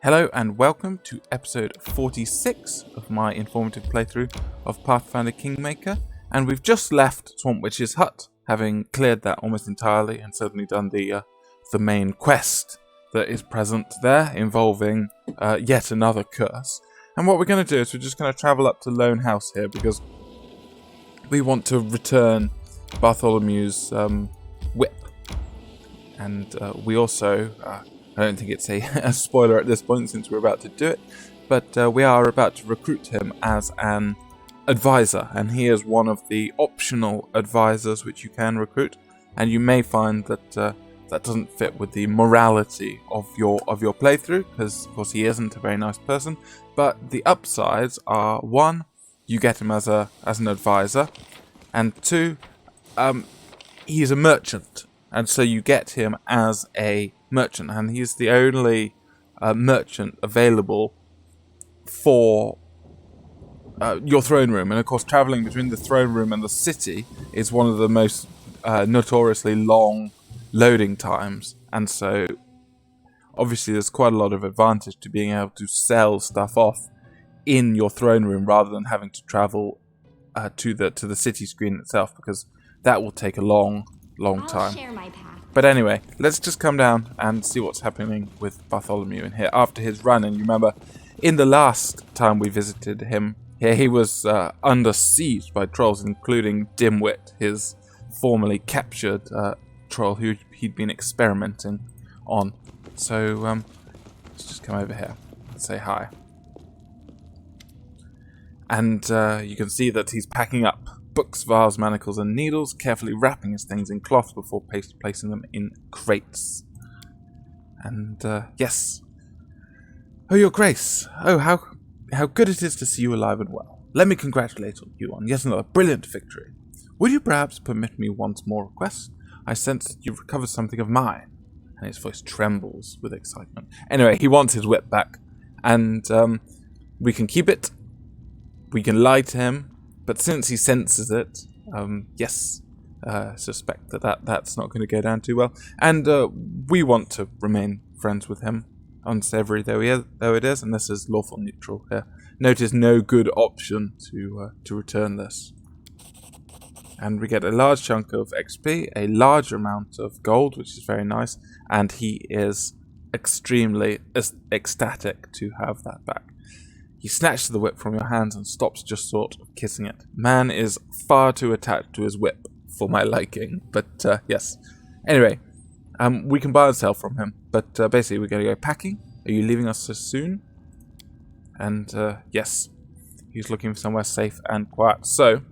Hello and welcome to episode 46 of my informative playthrough of Pathfinder Kingmaker, and we've just left Swamp Witch's hut, having cleared that almost entirely and certainly done the main quest that is present there, involving yet another curse. And what we're going to do is we're just going to travel up to Lone House here, because we want to return Bartholomew's whip, and we also... I don't think it's a spoiler at this point since we're about to do it, but we are about to recruit him as an advisor, and he is one of the optional advisors which you can recruit, and you may find that that doesn't fit with the morality of your playthrough, because of course he isn't a very nice person, but the upsides are, one, you get him as an advisor, and two, he's a merchant, and so you get him as a merchant, and he's the only merchant available for your throne room. And of course, traveling between the throne room and the city is one of the most notoriously long loading times, and so obviously there's quite a lot of advantage to being able to sell stuff off in your throne room rather than having to travel to the city screen itself, because that will take a long time. Share my path. But anyway, let's just come down and see what's happening with Bartholomew in here after his run. And you remember, in the last time we visited him, he was under siege by trolls, including Dimwit, his formerly captured troll who he'd been experimenting on. So let's just come over here and say hi. And you can see that he's packing up books, vials, manacles, and needles, carefully wrapping his things in cloth before placing them in crates. And, yes. Oh, your grace. Oh, how good it is to see you alive and well. Let me congratulate you on yet another brilliant victory. Would you perhaps permit me once more request? I sense that you've recovered something of mine. And his voice trembles with excitement. Anyway, he wants his whip back. And, we can keep it. We can lie to him. But since he senses it, yes, suspect that's not going to go down too well. And we want to remain friends with him, unsavory though it is, and this is lawful neutral here. Notice no good option to return this. And we get a large chunk of XP, a large amount of gold, which is very nice, and he is extremely ecstatic to have that back. He snatches the whip from your hands and stops just sort of kissing it. Man is far too attached to his whip for my liking, but yes. Anyway, we can buy and sell from him, but basically we're going to go packing. Are you leaving us so soon? And yes, he's looking for somewhere safe and quiet. So,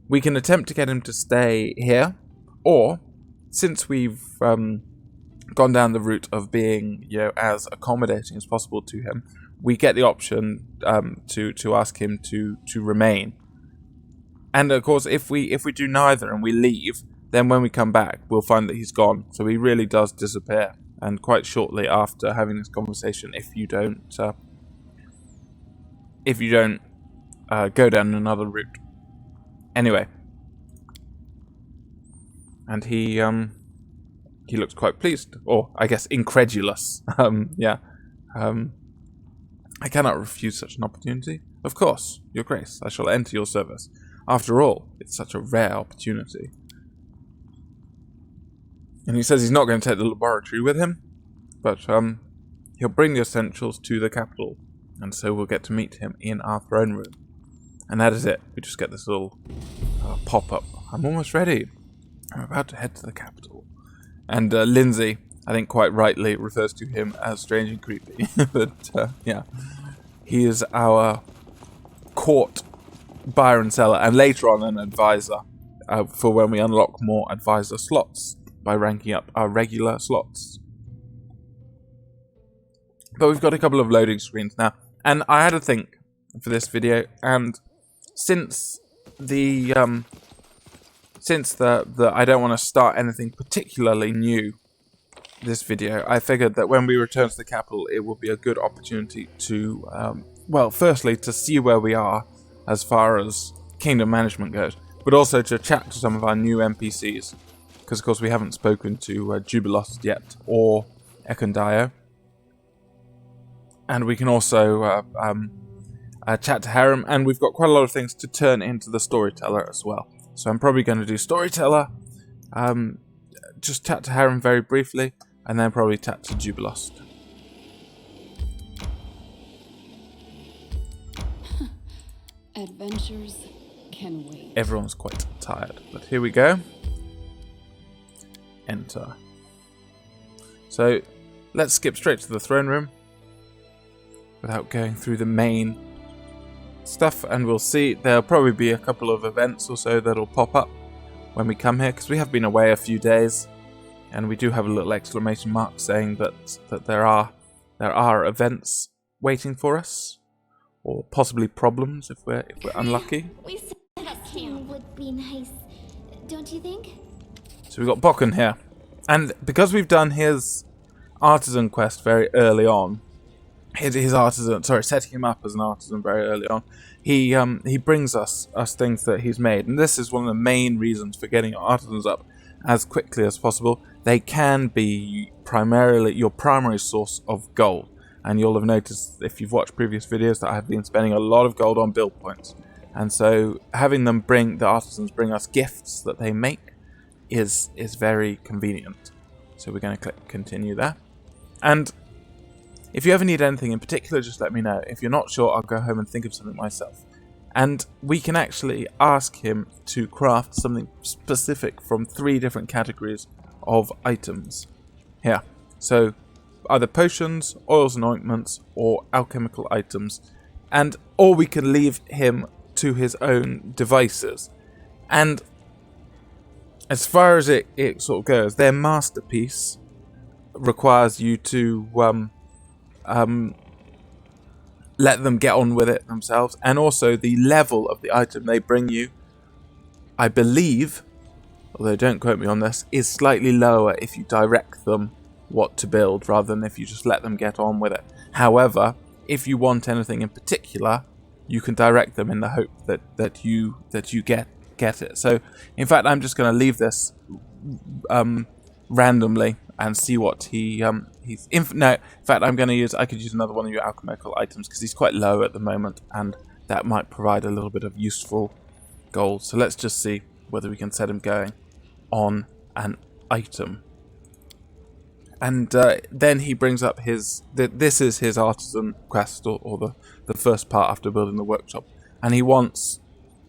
we can attempt to get him to stay here, or, since we've gone down the route of being, as accommodating as possible to him, we get the option to ask him to remain. And of course, if we do neither and we leave, then when we come back, we'll find that he's gone. So he really does disappear. And quite shortly after having this conversation, if you don't go down another route. Anyway, and he looks quite pleased, or I guess incredulous. I cannot refuse such an opportunity. Of course, your grace, I shall enter your service. After all, it's such a rare opportunity. And he says he's not going to take the laboratory with him, but he'll bring the essentials to the capital, and so we'll get to meet him in our throne room. And that is it. We just get this little pop-up. I'm almost ready. I'm about to head to the capital. And Lindsay, I think quite rightly, refers to him as strange and creepy. But, yeah. He is our court buyer and seller, and later on an advisor, for when we unlock more advisor slots by ranking up our regular slots. But we've got a couple of loading screens now, and I had to think for this video, and since the I don't want to start anything particularly new this video, I figured that when we return to the capital, it will be a good opportunity to, well, firstly, to see where we are as far as kingdom management goes, but also to chat to some of our new NPCs, because of course we haven't spoken to Jubilos yet, or Ekondio. And we can also chat to Harem, and we've got quite a lot of things to turn into the storyteller as well. So I'm probably going to do storyteller, just chat to Harem very briefly, and then probably chat to Jubilost. Adventures can wait. Everyone's quite tired, but here we go. Enter. So let's skip straight to the throne room without going through the main stuff, and we'll see there'll probably be a couple of events or so that'll pop up when we come here, because we have been away a few days, and we do have a little exclamation mark saying that there are events waiting for us, or possibly problems if we're unlucky. We said that would be nice, don't you think? So we've got Bokken here, and because we've done his artisan quest very early on, setting him up as an artisan very early on, he brings us things that he's made, and this is one of the main reasons for getting your artisans up as quickly as possible. They can be primarily your primary source of gold, and you'll have noticed if you've watched previous videos that I've been spending a lot of gold on build points, and so having them the artisans bring us gifts that they make is very convenient. So we're going to click continue there, and if you ever need anything in particular, just let me know. If you're not sure, I'll go home and think of something myself. And we can actually ask him to craft something specific from 3 different categories of items. Here. So, either potions, oils and ointments, or alchemical items. Or we can leave him to his own devices. And as far as it sort of goes, their masterpiece requires you to let them get on with it themselves, and also the level of the item they bring you, I believe, although don't quote me on this, is slightly lower if you direct them what to build rather than if you just let them get on with it. However, if you want anything in particular, you can direct them in the hope that you get it. So in fact, I'm just going to leave this randomly and see what he's in fact I could use another one of your alchemical items because he's quite low at the moment, and that might provide a little bit of useful gold. So let's just see whether we can set him going on an item. And then he brings up this is his artisan quest, or the first part after building the workshop, and he wants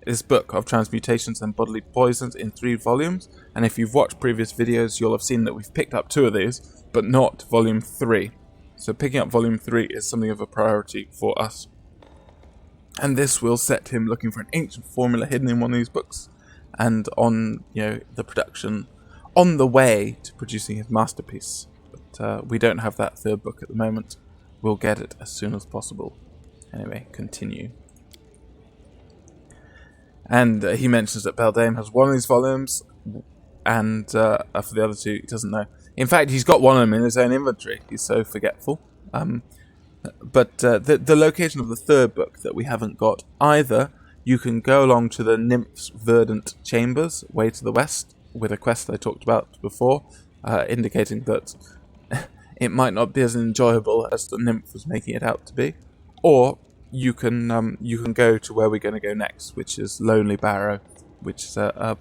this book of transmutations and bodily poisons in 3 volumes. And if you've watched previous videos, you'll have seen that we've picked up 2 of these, but not volume 3. So picking up volume 3 is something of a priority for us. And this will set him looking for an ancient formula hidden in one of these books, and on the production on the way to producing his masterpiece. But we don't have that 3rd book at the moment. We'll get it as soon as possible. Anyway, continue. And he mentions that Beldame has one of these volumes, and for the other 2, he doesn't know. In fact, he's got one of them in his own inventory. He's so forgetful. But the location of the 3rd book that we haven't got either, you can go along to the Nymph's Verdant Chambers, way to the west, with a quest I talked about before, indicating that it might not be as enjoyable as the nymph was making it out to be. Or you can go to where we're going to go next, which is Lonely Barrow, which is a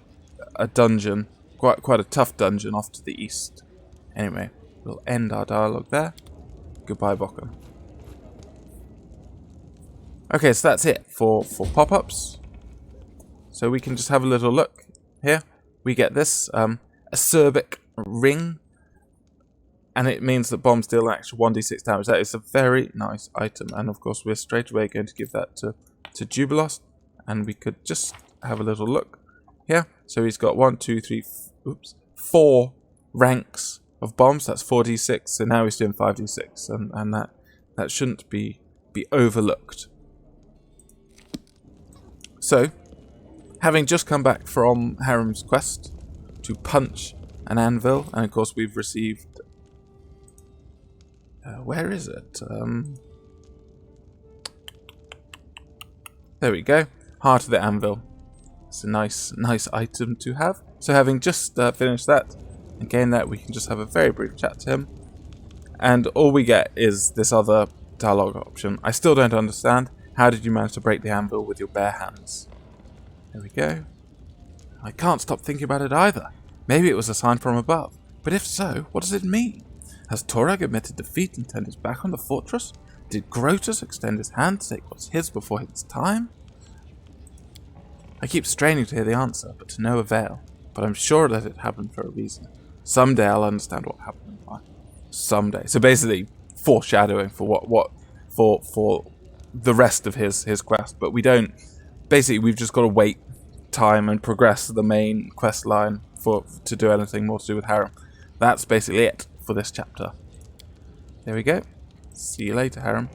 dungeon, quite a tough dungeon off to the east. Anyway, we'll end our dialogue there. Goodbye, Bokken. Okay, so that's it for pop-ups. So we can just have a little look here. We get this Acerbic Ring, and it means that bombs deal an extra 1d6 damage. That is a very nice item, and of course we're straight away going to give that to Jubilost, and we could just have a little look here. So he's got 4 ranks of bombs. That's 4d6, so now he's doing 5d6, and that shouldn't be overlooked. So, having just come back from Harem's quest to punch an anvil, and of course we've received... where is it? There we go. Heart of the Anvil. It's a nice item to have. So having just finished that and gained that, we can just have a very brief chat to him. And all we get is this other dialogue option. I still don't understand. How did you manage to break the anvil with your bare hands? There we go. I can't stop thinking about it either. Maybe it was a sign from above. But if so, what does it mean? Has Torag admitted defeat and turned his back on the fortress? Did Grotus extend his hand to take what's his before his time? I keep straining to hear the answer, but to no avail. But I'm sure that it happened for a reason. Someday I'll understand what happened in life. Someday. So basically, foreshadowing for for the rest of his quest. But we don't. Basically, we've just got to wait time and progress the main quest line to do anything more to do with Harem. That's basically it for this chapter. There we go. See you later, Harem.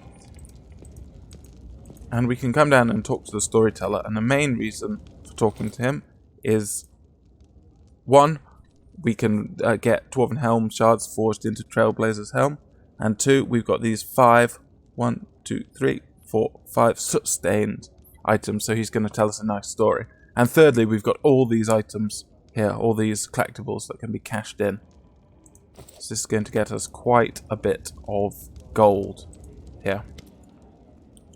And we can come down and talk to the storyteller, and the main reason for talking to him is, one, we can get Dwarven Helm shards forged into Trailblazer's helm, and two, we've got these 5 soot-stained items, so he's going to tell us a nice story. And thirdly, we've got all these items here, all these collectibles that can be cashed in. So this is going to get us quite a bit of gold here.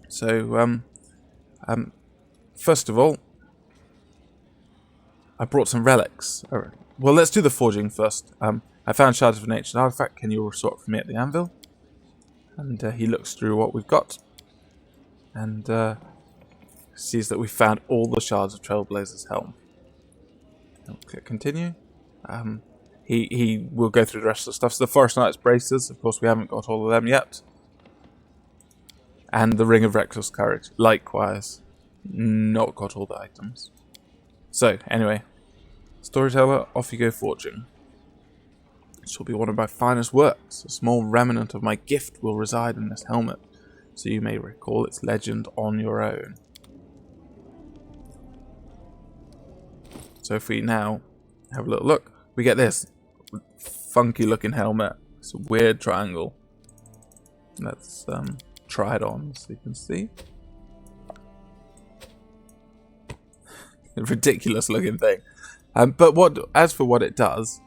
So, first of all, I brought some relics. Well, let's do the forging first. I found shards of an ancient artifact. Can you restore it for me at the anvil? And he looks through what we've got, and sees that we found all the shards of Trailblazer's helm. I'll click continue. He will go through the rest of the stuff. So the Forest Knight's braces, of course, we haven't got all of them yet. And the Ring of Reckless Courage, likewise, not got all the items. So, anyway, storyteller, off you go forging. This will be one of my finest works. A small remnant of my gift will reside in this helmet, so you may recall its legend on your own. So if we now have a little look, we get this funky looking helmet. It's a weird triangle. Let's try it on so you can see. A ridiculous looking thing. But as for what it does,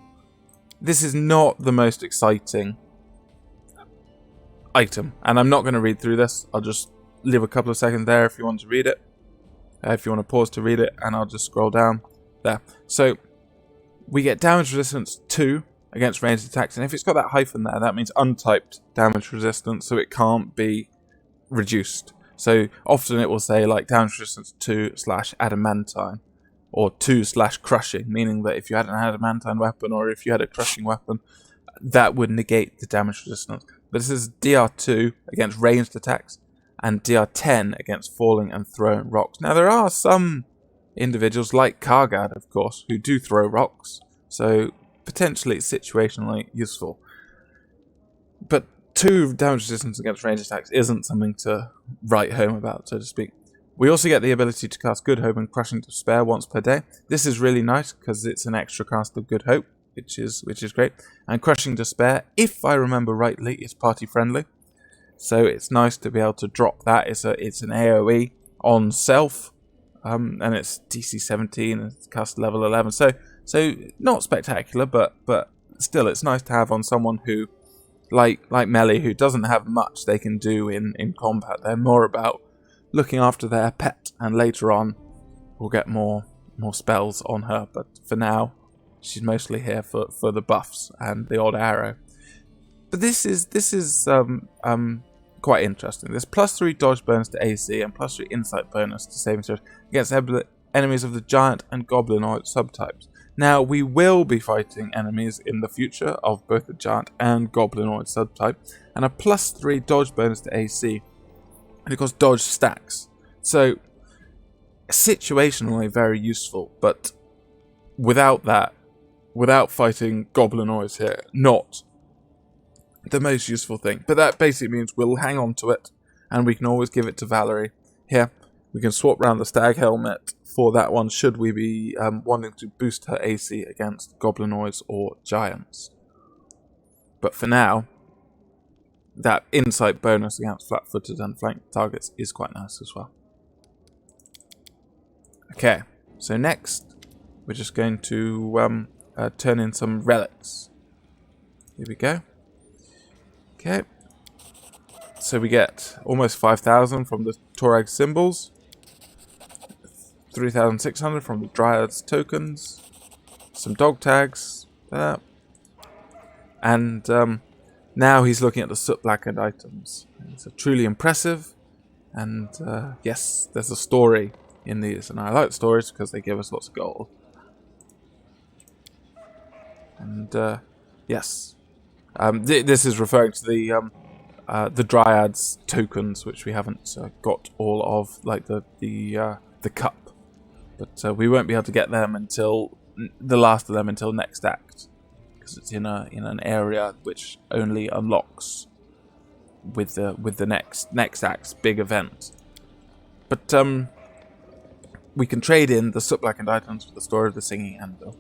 this is not the most exciting item. And I'm not going to read through this. I'll just leave a couple of seconds there if you want to read it. If you want to pause to read it, and I'll just scroll down. There. So, we get damage resistance 2 against ranged attacks. And if it's got that hyphen there, that means untyped damage resistance, so it can't be reduced. So, often it will say, like, damage resistance 2/adamantine. Or 2/crushing, meaning that if you had an adamantine weapon or if you had a crushing weapon, that would negate the damage resistance. But this is DR2 against ranged attacks and DR10 against falling and throwing rocks. Now, there are some individuals, like Kargad, of course, who do throw rocks, so potentially it's situationally useful. But 2 damage resistance against ranged attacks isn't something to write home about, so to speak. We also get the ability to cast Good Hope and Crushing Despair once per day. This is really nice because it's an extra cast of Good Hope, which is great. And Crushing Despair, if I remember rightly, is party friendly, so it's nice to be able to drop that. It's an AOE on self, and it's DC 17 and it's cast level 11. So not spectacular, but still, it's nice to have on someone who, like Melee, who doesn't have much they can do in combat. They're more about looking after their pet, and later on we'll get more spells on her, but for now she's mostly here for the buffs and the odd arrow. But this is quite interesting. There's +3 dodge bonus to AC and +3 insight bonus to saving throws against enemies of the giant and goblinoid subtypes. Now, we will be fighting enemies in the future of both the giant and goblinoid subtype, and a +3 dodge bonus to AC. And of course, dodge stacks. So, situationally very useful, but without that, without fighting goblinoids here, not the most useful thing. But that basically means we'll hang on to it, and we can always give it to Valerie. Here, we can swap round the stag helmet for that one, should we be wanting to boost her AC against goblinoids or giants. But for now, that insight bonus against flat-footed and flanked targets is quite nice as well. Okay, so next we're just going to turn in some relics. Here we go. Okay, So we get almost 5,000 from the Torag symbols, 3,600 from the Dryad's tokens, some dog tags, and now he's looking at the soot blackened items. It's truly impressive, and yes, there's a story in these, and I like stories because they give us lots of gold. And yes, this is referring to the Dryad's tokens, which we haven't got all of, like the cup. But we won't be able to get them until the last of them until next act, because it's in an area which only unlocks with the next act's big event. But we can trade in the soot blackened items for the story of the singing anvil.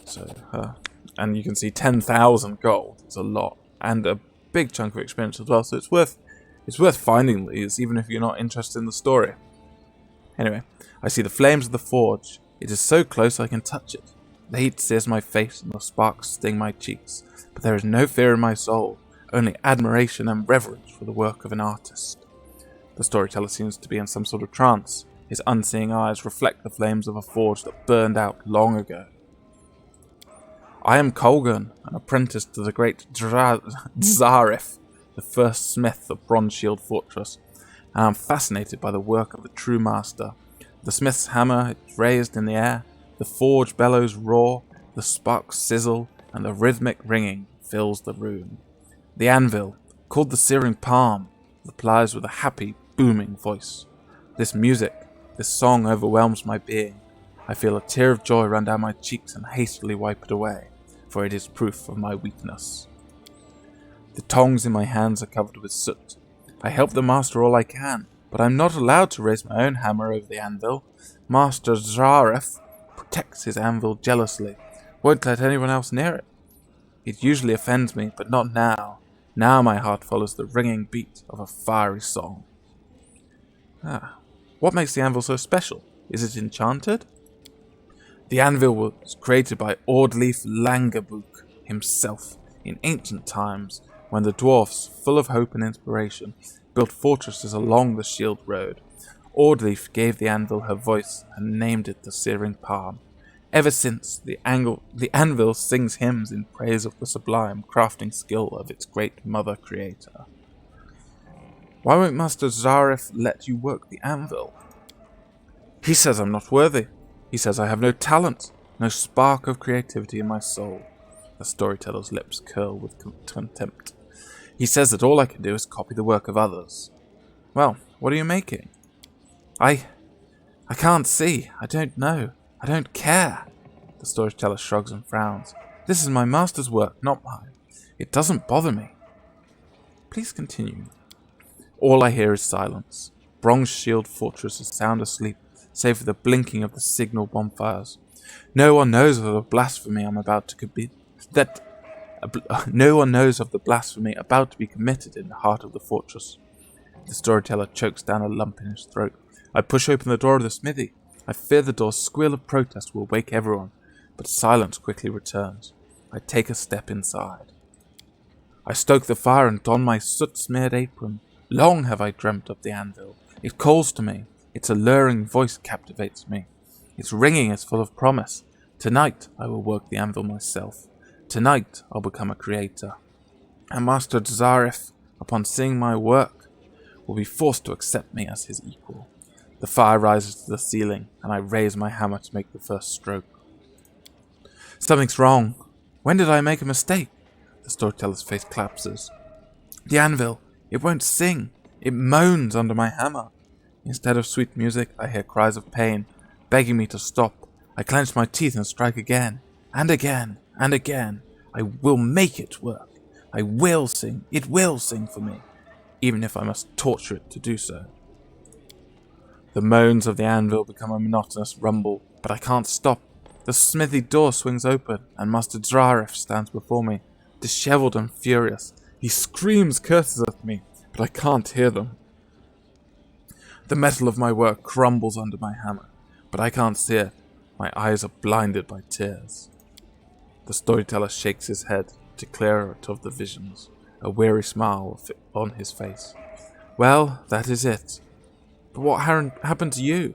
So and you can see 10,000 gold. It's a lot, and a big chunk of experience as well. So it's worth finding these, even if you're not interested in the story. Anyway, I see the flames of the forge. It is so close I can touch it. The heat sears my face and the sparks sting my cheeks, but there is no fear in my soul, only admiration and reverence for the work of an artist. The storyteller seems to be in some sort of trance. His unseeing eyes reflect the flames of a forge that burned out long ago. I am Colgan, an apprentice to the great Zarif, the first smith of Bronze Shield Fortress, and I am fascinated by the work of the true master. The smith's hammer is raised in the air, the forge bellows roar, the sparks sizzle, and the rhythmic ringing fills the room. The anvil, called the searing palm, replies with a happy, booming voice. This music, this song overwhelms my being. I feel a tear of joy run down my cheeks and hastily wipe it away, for it is proof of my weakness. The tongs in my hands are covered with soot. I help the master all I can, but I'm not allowed to raise my own hammer over the anvil. Master Zaref protects his anvil jealously, won't let anyone else near it. It usually offends me, but not now. Now my heart follows the ringing beat of a fiery song. What makes the anvil so special? Is it enchanted? The anvil was created by Ordleaf Langerbook himself in ancient times, when the dwarfs, full of hope and inspiration, built fortresses along the Shield Road. Ordleaf gave the anvil her voice and named it the Searing Palm. Ever since, the anvil sings hymns in praise of the sublime crafting skill of its great mother creator. Why won't Master Zaref let you work the anvil? He says I'm not worthy. He says I have no talent, no spark of creativity in my soul. The storyteller's lips curl with contempt. He says that all I can do is copy the work of others. Well, what are you making? I can't see. I don't know. I don't care. The storyteller shrugs and frowns. This is my master's work, not mine. It doesn't bother me. Please continue. All I hear is silence. Bronze Shield Fortress is sound asleep, save for the blinking of the signal bonfires. No one knows of the blasphemy I'm about to commit. No one knows of the blasphemy about to be committed in the heart of the fortress. The storyteller chokes down a lump in his throat. I push open the door of the smithy. I fear the door's squeal of protest will wake everyone, but silence quickly returns. I take a step inside. I stoke the fire and don my soot-smeared apron. Long have I dreamt of the anvil. It calls to me. Its alluring voice captivates me. Its ringing is full of promise. Tonight I will work the anvil myself. Tonight I'll become a creator. And Master Zaref, upon seeing my work, will be forced to accept me as his equal. The fire rises to the ceiling, and I raise my hammer to make the first stroke. Something's wrong. When did I make a mistake? The storyteller's face collapses. The anvil, it won't sing. It moans under my hammer. Instead of sweet music, I hear cries of pain, begging me to stop. I clench my teeth and strike again, and again, and again. I will make it work. I will sing. It will sing for me, even if I must torture it to do so. The moans of the anvil become a monotonous rumble, but I can't stop. The smithy door swings open, and Master Zaref stands before me, disheveled and furious. He screams curses at me, but I can't hear them. The metal of my work crumbles under my hammer, but I can't see it. My eyes are blinded by tears. The storyteller shakes his head to clear it of the visions. a weary smile on his face. Well, that is it. But what happened to you?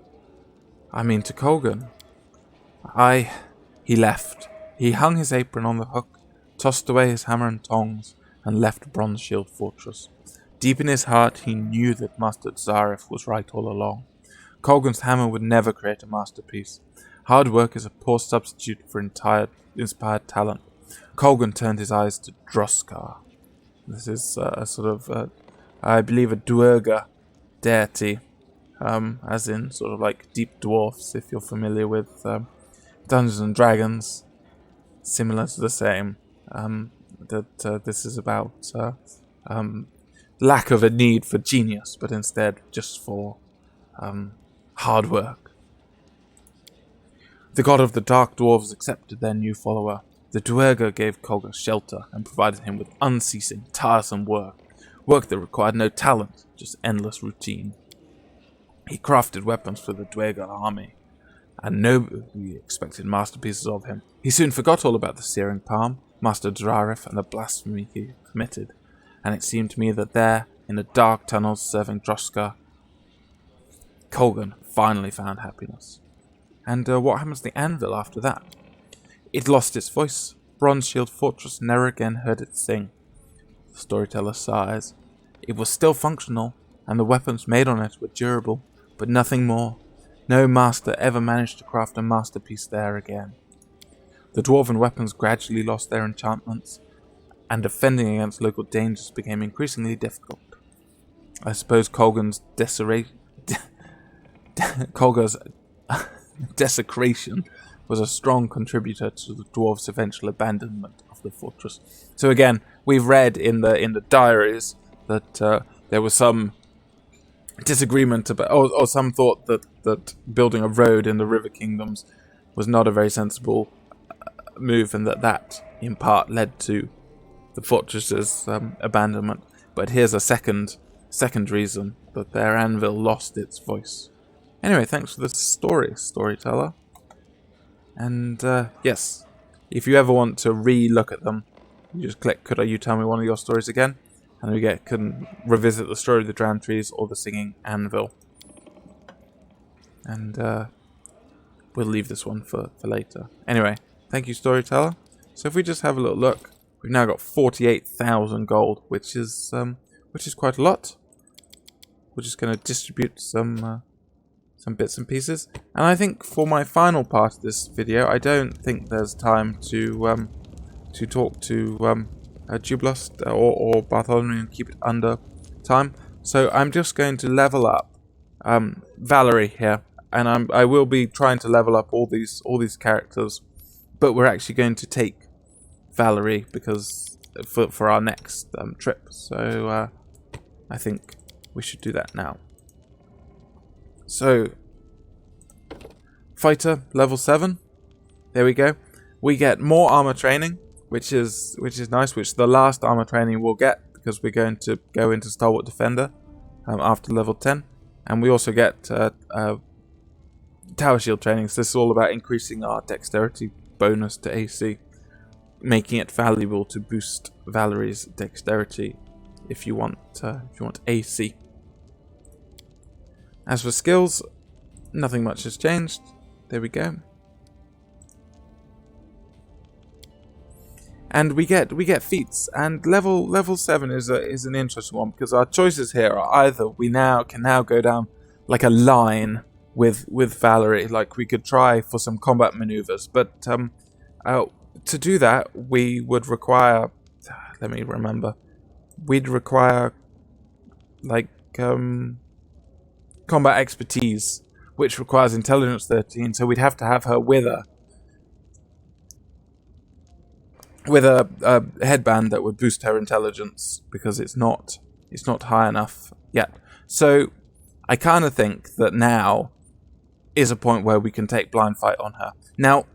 I mean to Colgan. He left. He hung his apron on the hook, tossed away his hammer and tongs, and left Bronze Shield Fortress. Deep in his heart, he knew that Master Zareth was right all along. Colgan's hammer would never create a masterpiece. Hard work is a poor substitute for inspired talent. Colgan turned his eyes to Droskar. This is a sort of, I believe, a Duergar deity, as in sort of like deep dwarfs, if you're familiar with Dungeons and Dragons, similar to the same. This is about lack of a need for genius, but instead just for hard work. The god of the Dark Dwarves accepted their new follower. The Duergar gave Colgan shelter and provided him with unceasing, tiresome work that required no talent, just endless routine. He crafted weapons for the Duergar army, and nobody expected masterpieces of him. He soon forgot all about the searing palm, Master Zareth, and the blasphemy he committed, and it seemed to me that there, in the dark tunnels serving Droskar, Colgan finally found happiness. And what happens to the anvil after that? It lost its voice. Bronze Shield Fortress never again heard it sing. The storyteller sighs. It was still functional, and the weapons made on it were durable, but nothing more. No master ever managed to craft a masterpiece there again. The dwarven weapons gradually lost their enchantments, and defending against local dangers became increasingly difficult. I suppose Colgan's desecration was a strong contributor to the dwarves' eventual abandonment of the fortress. So again, we've read in the diaries that there was some disagreement about, or some thought that building a road in the River Kingdoms was not a very sensible move, and that in part led to the fortress's abandonment. But here's a second reason, that their anvil lost its voice. Anyway, thanks for the storyteller. And yes, if you ever want to re-look at them, you just click, could you tell me one of your stories again? And we can revisit the story of the Drowned Trees or the Singing Anvil. And we'll leave this one for later. Anyway, thank you, storyteller. So if we just have a little look, we've now got 48,000 gold, which is quite a lot. We're just going to distribute some bits and pieces. And I think for my final part of this video, I don't think there's time to talk to Jubilust or Bartholomew and keep it under time. So I'm just going to level up Valerie here, and I will be trying to level up all these characters, but we're actually going to take Valerie because for our next trip. So I think we should do that now. So fighter level 7. There we go. We get more armor training, which is nice, which the last armor training we'll get because we're going to go into Stalwart Defender after level 10. And we also get Tower Shield training. So this is all about increasing our dexterity bonus to AC, making it valuable to boost Valerie's dexterity if you want AC. As for skills, nothing much has changed. There we go. And we get feats, and level 7 is an interesting one because our choices here are either we can now go down like a line with Valerie, like we could try for some combat maneuvers, but to do that we would require, let me remember, we'd require like combat expertise, which requires intelligence 13, so we'd have to have her with a headband that would boost her intelligence because it's not high enough yet. So I kind of think that now is a point where we can take blind fight on her. Now,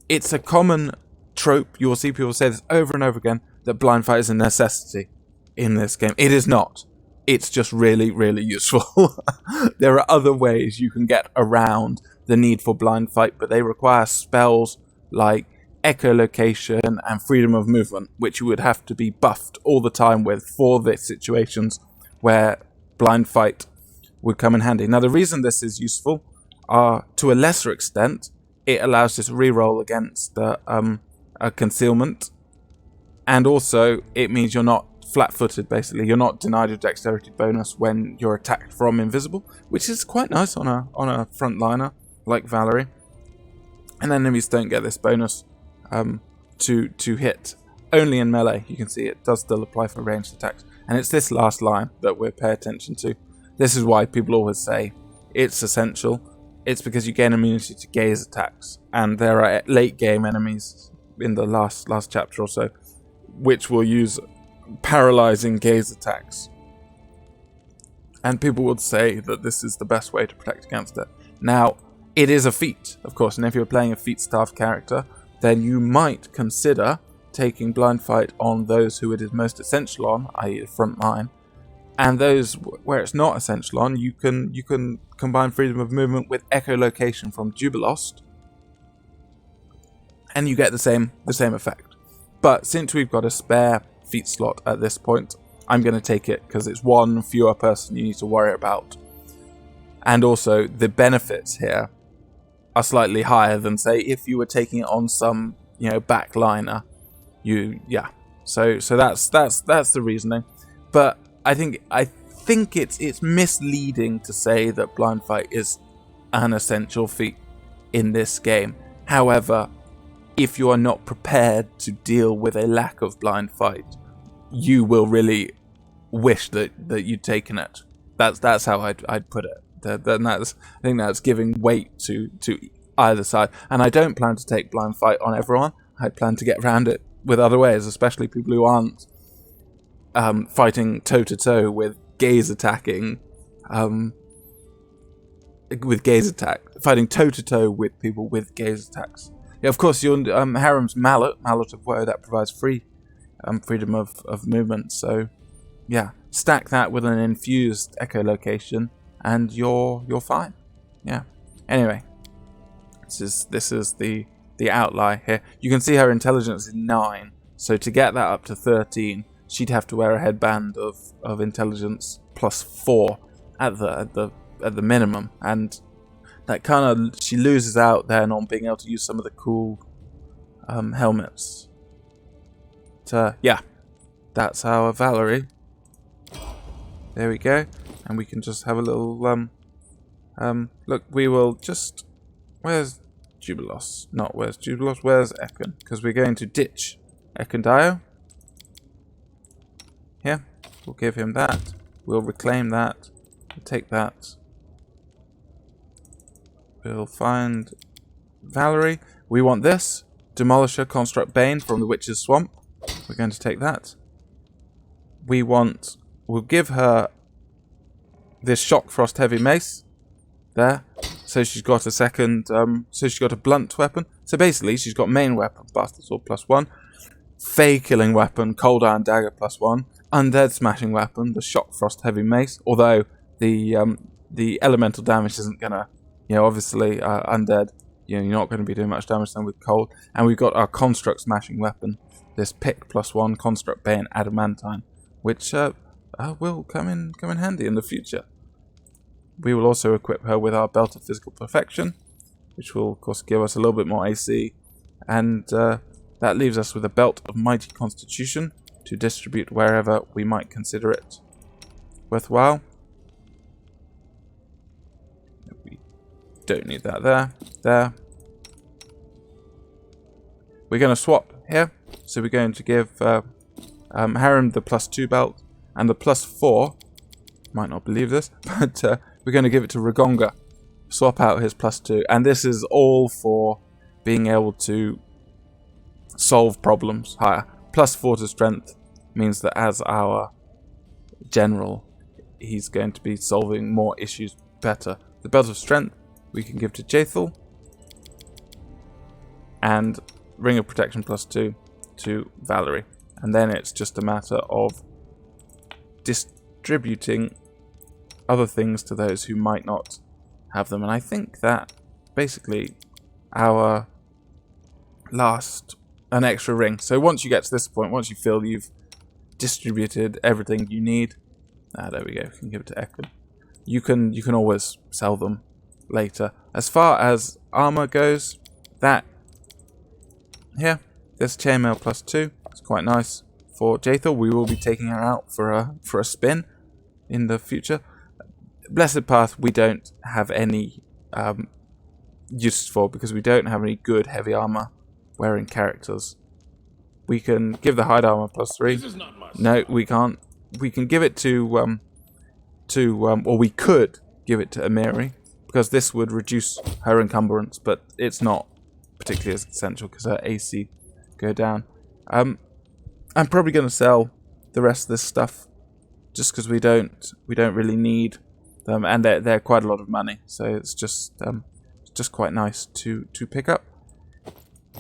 it's a common trope, you will see people say this over and over again, that blind fight is a necessity in this game. It is not. It's just really, really useful. There are other ways you can get around the need for blind fight, but they require spells like echolocation and freedom of movement, which you would have to be buffed all the time with for the situations where blind fight would come in handy. Now, the reason this is useful are, to a lesser extent, it allows this reroll against a concealment, and also it means you're not flat-footed, basically. You're not denied your dexterity bonus when you're attacked from invisible, which is quite nice on a frontliner like Valerie. And enemies don't get this bonus to hit only in melee. You can see it does still apply for ranged attacks, and it's this last line that we'll pay attention to. This is why people always say it's essential. It's because you gain immunity to gaze attacks, and there are late game enemies in the last chapter or so which will use paralyzing gaze attacks, and people would say that this is the best way to protect against it. Now, it is a feat, of course, and if you're playing a feat-starved character, then you might consider taking blind fight on those who it is most essential on, i.e. the front line, and those where it's not essential on, you can combine freedom of movement with echolocation from Jubilost, and you get the same effect. But since we've got a spare feat slot at this point, I'm going to take it because it's one fewer person you need to worry about. And also, the benefits here are slightly higher than, say, if you were taking it on some, backliner. So that's the reasoning. But I think it's misleading to say that blind fight is an essential feat in this game. However, if you are not prepared to deal with a lack of blind fight, you will really wish that you'd taken it. That's how I'd put it. I think that's giving weight to either side. And I don't plan to take blind fight on everyone. I plan to get around it with other ways, especially people who aren't fighting toe to toe with gaze attacking. Fighting toe to toe with people with gaze attacks. Yeah, of course, your Harem's Mallet of Woe, that provides freedom of movement. So, yeah, stack that with an infused echolocation, and you're fine. Yeah. Anyway, this is the outlier here. You can see her intelligence is 9. So to get that up to 13, she'd have to wear a headband of intelligence plus 4 at the minimum, and that kind of, she loses out then on being able to use some of the cool helmets. Yeah, that's our Valerie. There we go, and we can just have a little look. We will just, where's Jubilos? Not where's Jubilos? Where's Ekon? Because we're going to ditch Ekondio. Yeah, we'll give him that. We'll reclaim that. We'll take that. We'll find Valerie. We want this. Demolisher, Construct Bane from the Witch's Swamp. We're going to take that. We'll give her this Shock Frost Heavy Mace. There. So she's got a second, so she's got a blunt weapon. So basically, she's got main weapon, Bastard Sword +1. Fey Killing Weapon, Cold Iron Dagger +1. Undead Smashing Weapon, the Shock Frost Heavy Mace. Although the elemental damage isn't gonna, obviously undead, you're not going to be doing much damage then with cold. And we've got our Construct Smashing Weapon, this Pick +1 Construct Bane Adamantine, which will come in handy in the future. We will also equip her with our Belt of Physical Perfection, which will of course give us a little bit more AC, and that leaves us with a Belt of Mighty Constitution to distribute wherever we might consider it worthwhile. We don't need that there. We're going to swap here, so we're going to give Harem the +2 belt, and the +4, might not believe this, but we're going to give it to Ragonga. Swap out his +2, and this is all for being able to solve problems higher. +4 to strength means that as our general, he's going to be solving more issues better. The Belt of Strength we can give to Jaethal, and Ring of Protection +2 to Valerie. And then it's just a matter of distributing other things to those who might not have them. And I think that basically our last an extra ring. So once you get to this point, once you feel you've distributed everything you need, there we go. We can give it to Eklund. You can always sell them later. As far as armor goes, that here, this chainmail +2. It's quite nice for Jaethal. We will be taking her out for a spin in the future. Blessed Path we don't have any use for because we don't have any good heavy armor wearing characters. We can give the hide armor +3. No, we can't. We can give it to or we could give it to Amiri because this would reduce her encumbrance, but it's not particularly as essential because her AC go down. I'm probably going to sell the rest of this stuff just because we don't really need them, and they're quite a lot of money, so it's just quite nice to pick up.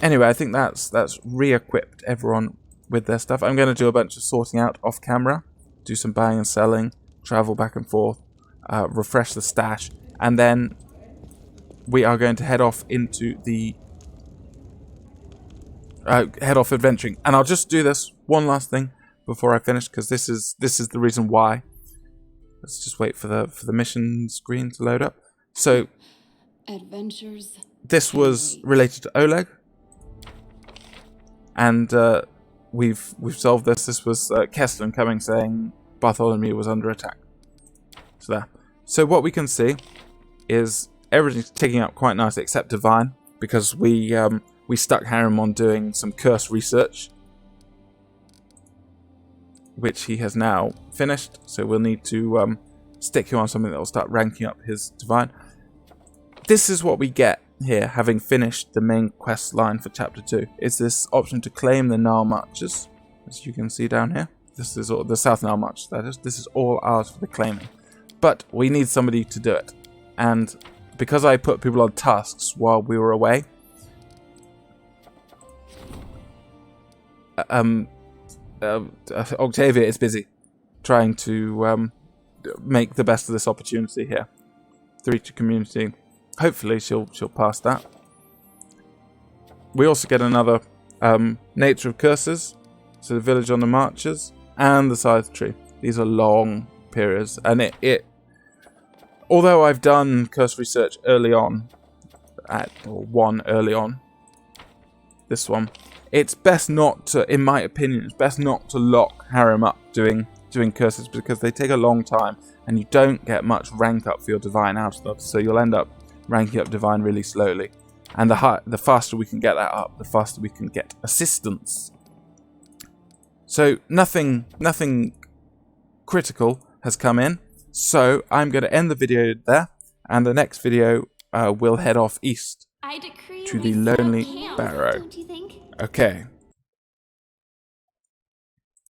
Anyway, I think that's re-equipped everyone with their stuff. I'm going to do a bunch of sorting out off camera, do some buying and selling, travel back and forth, refresh the stash, and then we are going to head off into the adventuring. And I'll just do this one last thing before I finish, because this is the reason why. Let's just wait for the mission screen to load up. So Adventures. this was related to Oleg, and we've solved this. This was Keston coming saying Bartholomew was under attack. So there. So what we can see is everything's ticking up quite nicely except Divine, because we stuck Harrim on doing some curse research, which he has now finished. So we'll need to stick him on something that will start ranking up his Divine. This is what we get here, having finished the main quest line for Chapter 2. Is this option to claim the Nile Marches, as you can see down here. This is all, the South Nile March, that is. This is all ours for the claiming. But we need somebody to do it. And because I put people on tasks while we were away, Octavia is busy trying to make the best of this opportunity here. 3 to community. Hopefully she'll pass that. We also get another Nature of Curses, so the Village on the Marches, and the Scythe Tree. These are long periods, and it although I've done curse research early on, early on, this one, it's best not to, in my opinion, it's best not to lock Harrim up doing curses, because they take a long time, and you don't get much rank up for your Divine out of them, so you'll end up ranking up Divine really slowly. And the faster we can get that up, the faster we can get assistance. So nothing critical has come in. So I'm going to end the video there, and the next video we'll head off east I decree to we the set up lonely camp, Barrow. don't you think? Okay.